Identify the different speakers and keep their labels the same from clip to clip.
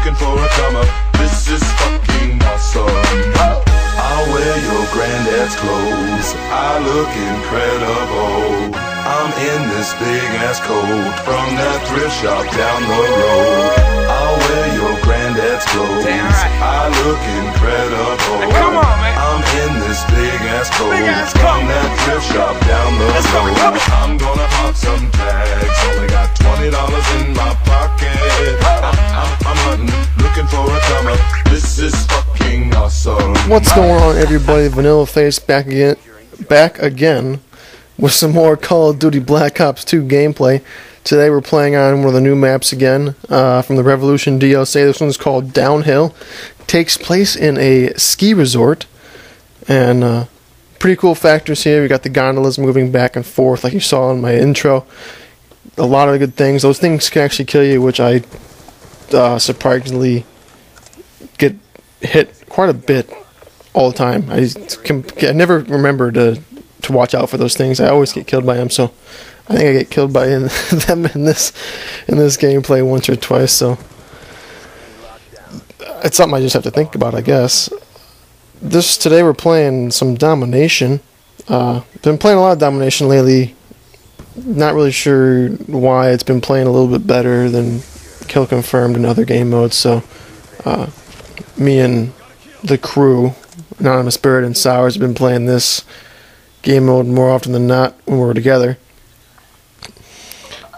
Speaker 1: looking for a come up. This is fucking awesome. I'll wear your granddad's clothes, I look incredible. I'm in this big ass coat from that thrift shop down the road. I'll wear your granddad's clothes, I look incredible.
Speaker 2: Hey, come on, man.
Speaker 1: I'm in this big ass coat from that thrift shop down the road. I'm gonna pop some tags, only got $20 in my pocket. I'm hunting, looking for a come up. This is fucking awesome.
Speaker 3: What's going on, everybody? Vanilla Face back again with some more Call of Duty Black Ops 2 gameplay. Today we're playing on one of the new maps again from the Revolution DLC. This one's called Downhill. Takes place in a ski resort, and pretty cool factors here. We got the gondolas moving back and forth like you saw in my intro. A lot of good things. Those things can actually kill you, which I surprisingly get hit quite a bit all the time. I never remember to watch out for those things. I always get killed by them, so I think I get killed by them in this gameplay once or twice, so it's something I just have to think about, I guess. Today we're playing some Domination. Been playing a lot of Domination lately. Not really sure why. It's been playing a little bit better than Kill Confirmed and other game modes, so me and the crew, Anonymous Spirit and Sours, have been playing this game mode more often than not when we're together.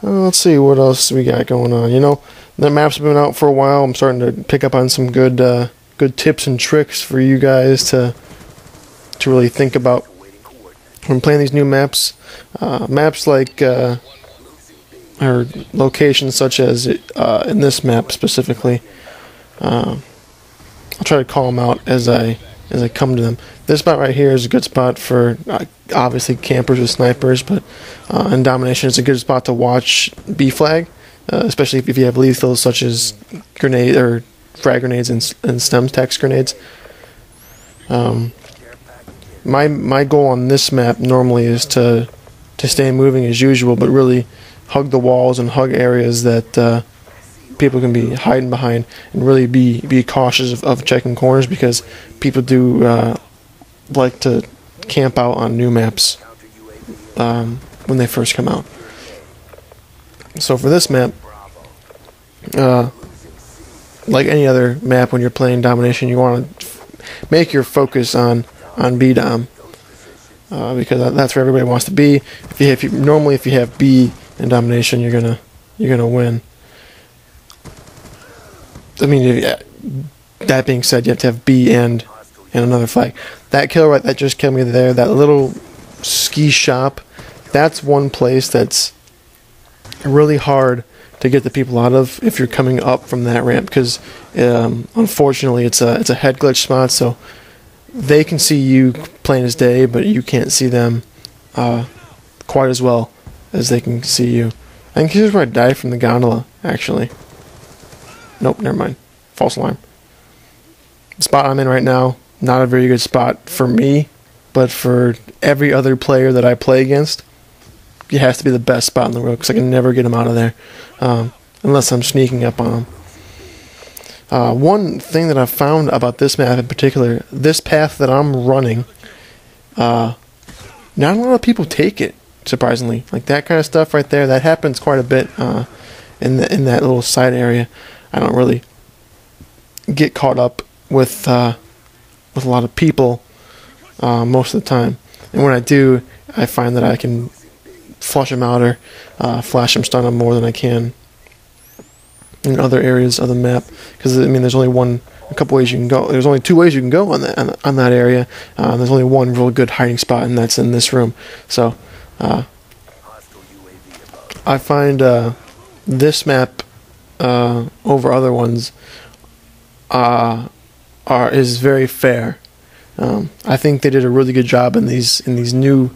Speaker 3: Let's see what else we got going on. You know, the map's been out for a while. I'm starting to pick up on some good tips and tricks for you guys to really think about when playing these new maps. Maps like or locations such as in this map specifically. I'll try to call them out as I come to them. This spot right here is a good spot for obviously campers with snipers, but in Domination it's a good spot to watch B-flag, especially if you have lethals such as grenade or frag grenades and Stemtex grenades. My goal on this map normally is to stay moving as usual, but really hug the walls and hug areas that people can be hiding behind, and really be cautious of checking corners, because people do like to camp out on new maps when they first come out. So for this map, like any other map when you're playing Domination, you want to make your focus on B-Dom, because that's where everybody wants to be. If you have B in Domination, you're gonna win. I mean, that being said, you have to have B and another flag. That kill right, that just killed me there. That little ski shop, that's one place that's really hard to get the people out of if you're coming up from that ramp, because unfortunately it's a head glitch spot, so they can see you plain as day, but you can't see them quite as well as they can see you. I think here's where I died from the gondola, actually. Nope, never mind. False alarm. The spot I'm in right now, not a very good spot for me, but for every other player that I play against, it has to be the best spot in the world, because I can never get them out of there unless I'm sneaking up on them. One thing that I've found about this map in particular, this path that I'm running, not a lot of people take it, surprisingly. Like that kind of stuff right there, that happens quite a bit in that little side area. I don't really get caught up with a lot of people most of the time, and when I do, I find that I can flush them out or flash them, stun them more than I can in other areas of the map. Because I mean, there's only a couple ways you can go. There's only two ways you can go on that area. There's only one real good hiding spot, and that's in this room. So I find this map over other ones is very fair. I think they did a really good job in these new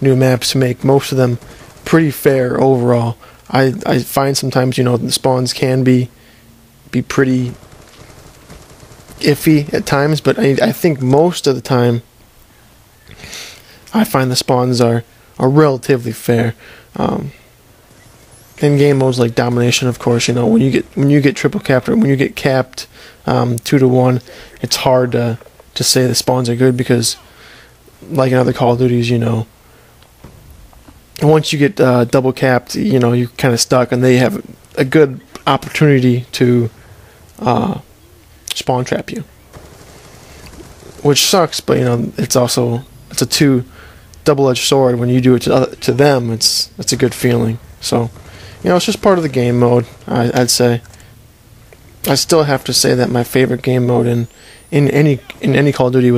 Speaker 3: maps to make most of them pretty fair overall. I find sometimes, you know, the spawns can be pretty iffy at times, but I think most of the time I find the spawns are relatively fair. in game modes like domination, of course, you know, when you get triple capped, or when you get capped 2-to-1, it's hard to say the spawns are good, because like in other Call of Duties, you know, once you get double capped, you know, you're kind of stuck, and they have a good opportunity to spawn trap you, which sucks. But you know, it's a double-edged sword. When you do it to them, it's a good feeling. So, you know, it's just part of the game mode. I'd say. I still have to say that my favorite game mode in any Call of Duty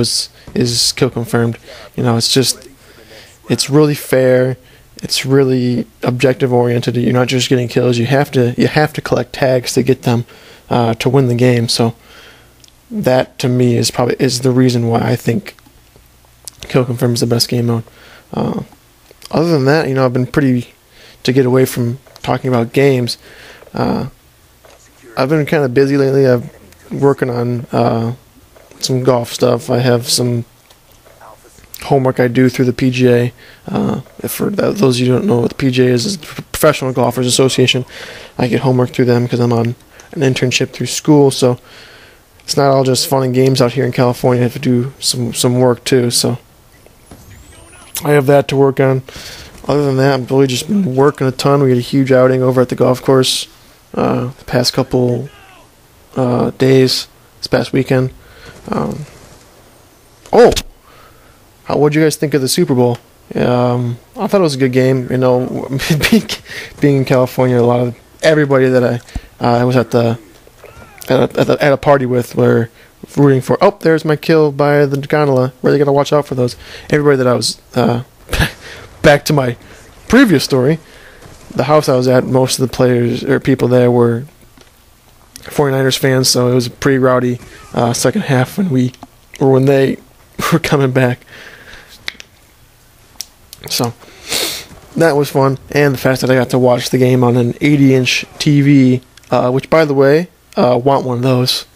Speaker 3: is Kill Confirmed. You know, it's really fair. It's really objective oriented. You're not just getting kills. You have to collect tags to get them to win the game. So that to me is the reason why I think Kill Confirmed is the best game mode. Other than that, you know, I've been to get away from talking about games. I've been kind of busy lately. I'm working on some golf stuff. I have some homework I do through the PGA. For those of you who don't know what the PGA is, it's the Professional Golfers Association. I get homework through them because I'm on an internship through school. So it's not all just fun and games out here in California. I have to do some work too. So I have that to work on. Other than that, I've really just been working a ton. We had a huge outing over at the golf course the past couple days, this past weekend. What'd you guys think of the Super Bowl? I thought it was a good game. You know, being in California, everybody that I was at a party with were rooting for. Oh, there's my kill by the gondola. Really got to watch out for those. Everybody that I was back to my previous story. The house I was at, most of the players or people there were 49ers fans, so it was a pretty rowdy second half when they were coming back. So that was fun, and the fact that I got to watch the game on an 80-inch TV, which, by the way, want one of those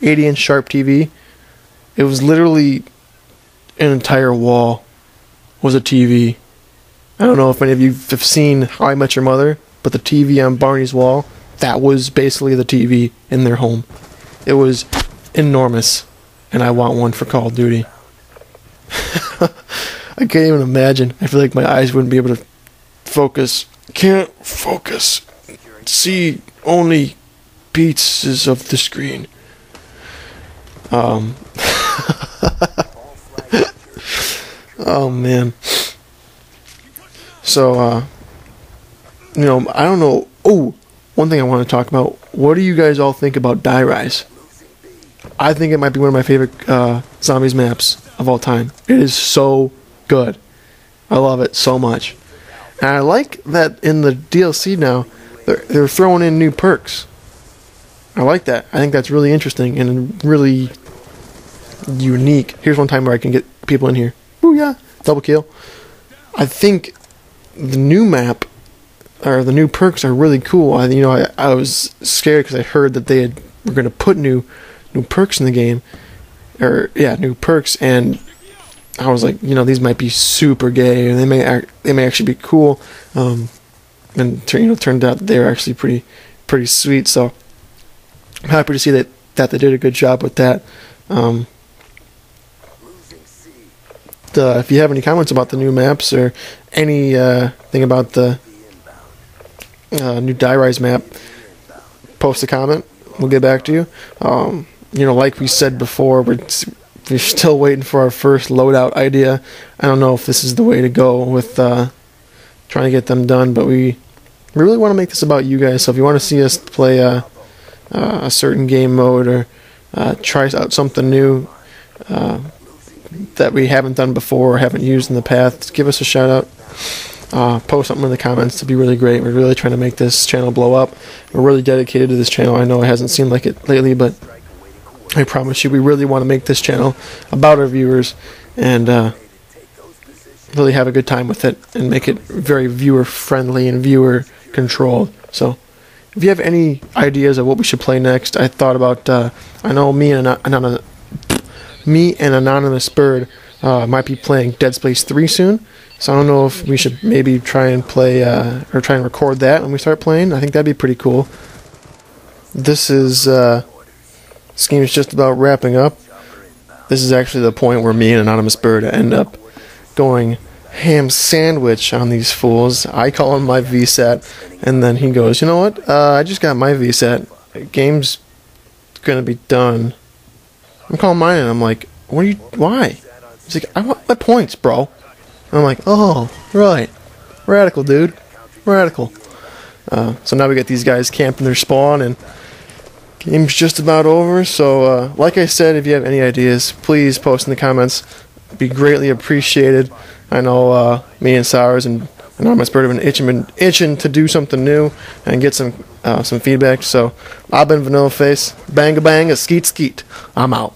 Speaker 3: 80-inch sharp TV. It was literally an entire wall was a TV. I don't know if any of you have seen How I Met Your Mother, but the TV on Barney's wall, that was basically the TV in their home. It was enormous, and I want one for Call of Duty. I can't even imagine. I feel like my eyes wouldn't be able to focus. Can't focus. See only pieces of the screen. Oh man. So, you know, I don't know. Oh, one thing I want to talk about. What do you guys all think about Die Rise? I think it might be one of my favorite zombies maps of all time. It is so good. I love it so much. And I like that in the DLC now, they're throwing in new perks. I like that. I think that's really interesting and really unique. Here's one time where I can get people in here. Booyah! Double kill. I think the new map, or the new perks, are really cool. I was scared because I heard that they were going to put new perks in the game. New perks, and I was like, these might be super gay, and they may actually be cool. And turned out they're actually pretty sweet. So I'm happy to see that they did a good job with that. If you have any comments about the new maps or any thing about the new Die Rise map, post a comment. We'll get back to you. Like we said before, we're still waiting for our first loadout idea. I don't know if this is the way to go with trying to get them done, but we really want to make this about you guys. So if you want to see us play a certain game mode or try out something new that we haven't done before or haven't used in the past, give us a shout out. Post something in the comments to be really great. We're really trying to make this channel blow up. We're really dedicated to this channel. I know it hasn't seemed like it lately, but I promise you we really want to make this channel about our viewers and really have a good time with it and make it very viewer friendly and viewer controlled. So if you have any ideas of what we should play next, I thought about I know me and Anonymous Bird Might be playing Dead Space 3 soon. So I don't know if we should maybe try and play or try and record that when we start playing. I think that'd be pretty cool. This game is just about wrapping up. This is actually the point where me and Anonymous Bird end up going ham sandwich on these fools. I call him my VSAT, and then he goes, you know what? I just got my VSAT. Game's gonna be done. I'm calling mine, and I'm like, why? He's like, I want my points, bro. I'm like, oh, right. Radical, dude. Radical. So now we got these guys camping their spawn, and game's just about over. So, like I said, if you have any ideas, please post in the comments. It'd be greatly appreciated. I know me and Sowers and Anonymous Bird have been itching to do something new and get some feedback. So, I've been Vanilla Face. Bang a bang, a skeet skeet. I'm out.